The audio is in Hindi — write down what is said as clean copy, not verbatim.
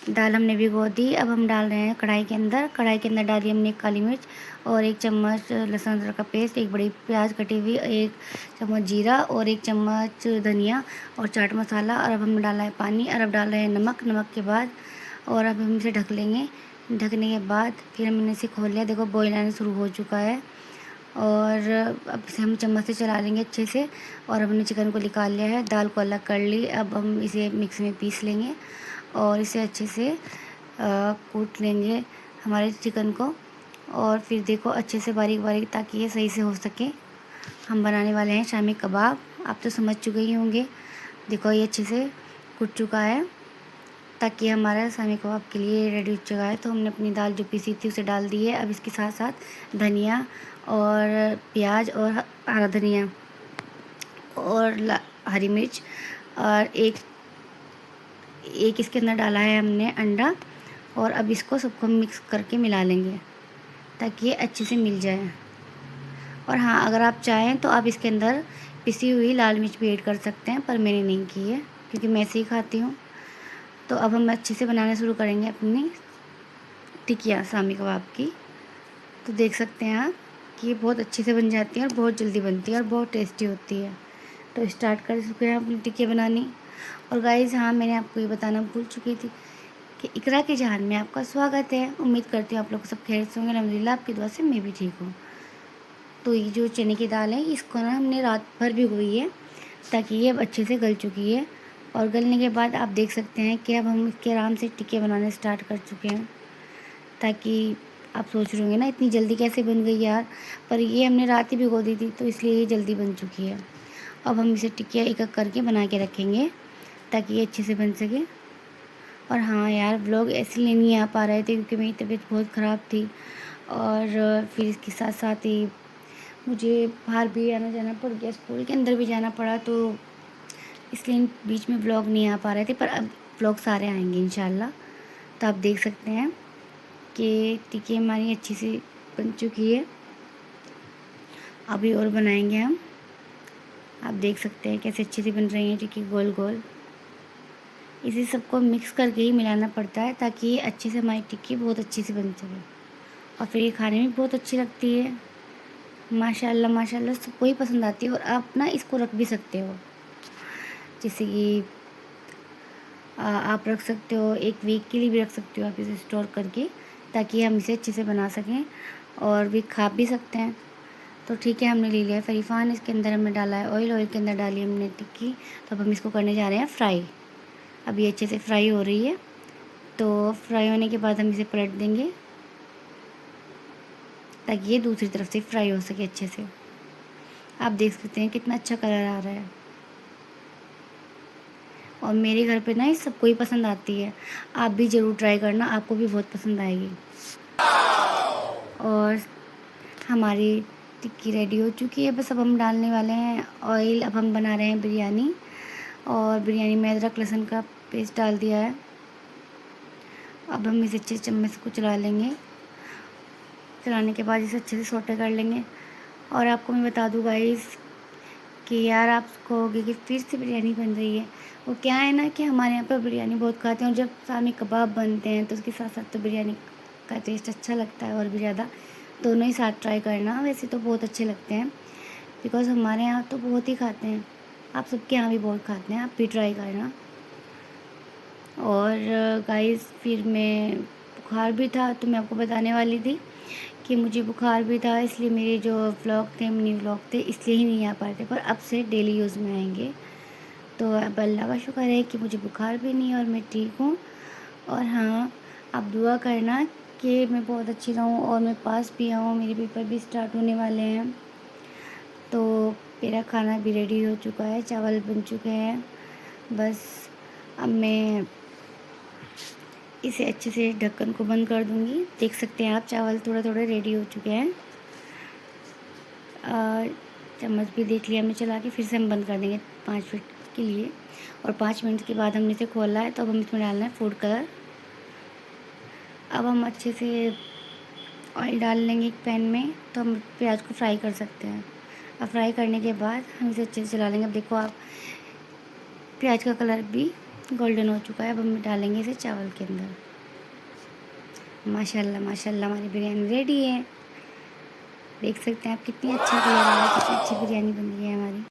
दाल हमने भिगो दी। अब हम डाल रहे हैं कढ़ाई के अंदर। कढ़ाई के अंदर डाली हमने काली मिर्च और 1 चम्मच लहसुन अदरक का पेस्ट, 1 बड़ी प्याज कटी हुई, 1 चम्मच जीरा और 1 चम्मच धनिया और चाट मसाला। और अब हमने डाला है पानी और अब डाल रहे हैं नमक। नमक के बाद और अब हम इसे ढक लेंगे। ढकने के बाद फिर हमने इसे खोल लिया। देखो बॉयल आना शुरू हो चुका है और अब इसे हम चम्मच से चला लेंगे अच्छे से। और अब हमने चिकन को निकाल लिया है, दाल को अलग कर ली। अब हम इसे मिक्सी में पीस लेंगे और इसे अच्छे से कूट लेंगे हमारे चिकन को। और फिर देखो अच्छे से बारीक बारीक, ताकि ये सही से हो सके। हम बनाने वाले हैं शामी कबाब, आप तो समझ चुके ही होंगे। देखो ये अच्छे से कुट चुका है, ताकि हमारा शामी कबाब के लिए रेडी हो चुका है। तो हमने अपनी दाल जो पीसी थी उसे डाल दी है। अब इसके साथ साथ धनिया और प्याज और हरा धनिया और हरी मिर्च और एक इसके अंदर डाला है हमने अंडा। और अब इसको सबको मिक्स करके मिला लेंगे, ताकि ये अच्छे से मिल जाए। और हाँ, अगर आप चाहें तो आप इसके अंदर पिसी हुई लाल मिर्च भी ऐड कर सकते हैं, पर मैंने नहीं की है क्योंकि मैं ऐसे ही खाती हूँ। तो अब हम अच्छे से बनाना शुरू करेंगे अपनी टिकिया शामी कबाब की। तो देख सकते हैं आप कि ये बहुत अच्छे से बन जाती है और बहुत जल्दी बनती है और बहुत टेस्टी होती है। तो स्टार्ट कर चुके हैं अपनी टिकिया बनानी। और गाइस, हाँ, मैंने आपको ये बताना भूल चुकी थी कि इकरा के जहान में आपका स्वागत है। उम्मीद करती हूँ आप लोग सब खैरियत से होंगे। अल्हम्दुलिल्लाह, आपकी दुआ से मैं भी ठीक हूँ। तो ये जो चने की दाल है, इसको ना हमने रात भर भिगोई है, ताकि ये अब अच्छे से गल चुकी है। और गलने के बाद आप देख सकते हैं कि अब हम इसके आराम से टिक्के बनाने स्टार्ट कर चुके हैं। ताकि आप सोच रहे होंगे ना इतनी जल्दी कैसे बन गई यार, पर ये हमने रात ही भिगो दी थी, तो इसलिए ये जल्दी बन चुकी है। अब हम इसे टिक्कियाँ एक एक करके बना के रखेंगे, ताकि ये अच्छे से बन सके। और हाँ यार, व्लॉग इसलिए नहीं आ पा रहे थे क्योंकि मेरी तबीयत बहुत ख़राब थी। और फिर इसके साथ साथ ही मुझे बाहर भी आना जाना पड़ गया, स्कूल के अंदर भी जाना पड़ा, तो इसलिए बीच में व्लॉग नहीं आ पा रहे थे। पर अब व्लॉग सारे आएंगे इंशाल्लाह। तो आप देख सकते हैं कि टिक्की हमारी अच्छी सी बन चुकी है। अभी और बनाएंगे हम। आप देख सकते हैं कैसे अच्छी सी बन रही है टिक्की, गोल गोल। इसे सबको मिक्स करके ही मिलाना पड़ता है, ताकि ये अच्छे से हमारी टिक्की बहुत अच्छी से बन सके। और फिर ये खाने में बहुत अच्छी लगती है। माशाल्लाह माशाल्लाह, सबको ही पसंद आती है। और आप ना इसको रख भी सकते हो, जैसे कि आप रख सकते हो 1 वीक के लिए भी रख सकते हो आप इसे स्टोर करके, ताकि हम इसे अच्छे से बना सकें और भी खा भी सकते हैं। तो ठीक है, हमने ले लिया है फरीफान। इसके अंदर हमने डाला है ऑयल, ऑयल के अंदर डाली हमने टिक्की। तो अब हम इसको करने जा रहे हैं फ्राई। अब ये अच्छे से फ्राई हो रही है। तो फ्राई होने के बाद हम इसे पलट देंगे, ताकि ये दूसरी तरफ से फ्राई हो सके अच्छे से। आप देख सकते हैं कितना अच्छा कलर आ रहा है। और मेरे घर पे ना ये सबको ही पसंद आती है। आप भी ज़रूर ट्राई करना, आपको भी बहुत पसंद आएगी। और हमारी टिक्की रेडी हो चुकी है। बस अब हम डालने वाले हैं ऑयल। अब हम बना रहे हैं बिरयानी। और बिरयानी में अदरक लहसुन का पेस्ट डाल दिया है। अब हम इसे अच्छे चम्मच को चला लेंगे। चलाने के बाद इसे अच्छे से सौटे कर लेंगे। और आपको मैं बता दूँ गाइस कि यार आप कहोगे कि फिर से बिरयानी बन रही है। वो क्या है ना कि हमारे यहाँ पर बिरयानी बहुत खाते हैं, और जब शामी कबाब बनते हैं तो उसके साथ साथ तो बिरयानी का टेस्ट अच्छा लगता है और भी ज़्यादा। दोनों ही साथ ट्राई करना, वैसे तो बहुत अच्छे लगते हैं, बिकॉज़ हमारे यहाँ तो बहुत ही खाते हैं। आप सबके यहाँ भी बहुत खाते हैं, आप भी ट्राई करना। और गाइस, फिर मैं बुखार भी था, तो मैं आपको बताने वाली थी कि मुझे बुखार भी था, इसलिए मेरे जो व्लॉग थे, मिनी व्लॉग थे, इसलिए ही नहीं आ पाए थे। पर अब से डेली यूज़ में आएंगे। तो अब अल्लाह का शुक्र है कि मुझे बुखार भी नहीं है और मैं ठीक हूँ। और हाँ, आप दुआ करना कि मैं बहुत अच्छी रहूँ और मैं पास भी आऊँ। मेरे पेपर भी स्टार्ट होने वाले हैं। तो मेरा खाना भी रेडी हो चुका है, चावल बन चुके हैं। बस अब मैं इसे अच्छे से ढक्कन को बंद कर दूँगी। देख सकते हैं आप, चावल थोड़े थोड़े रेडी हो चुके हैं। चम्मच भी देख लिया मैं चला के। फिर से हम बंद कर देंगे 5 मिनट के लिए। और 5 मिनट के बाद हमने इसे खोला है, तो अब हम इसमें डालना है फूड कलर। अब हम अच्छे से ऑयल डाल लेंगे एक पैन में, तो हम प्याज को फ्राई कर सकते हैं। अब फ्राई करने के बाद हम इसे अच्छे से चला लेंगे। अब देखो आप, प्याज का कलर भी गोल्डन हो चुका है। अब हम डालेंगे इसे चावल के अंदर। माशाल्लाह माशाल्लाह हमारी बिरयानी रेडी है। देख सकते हैं आप कितनी अच्छा कलर आ रहा है, कितनी अच्छी बिरयानी बनी है हमारी।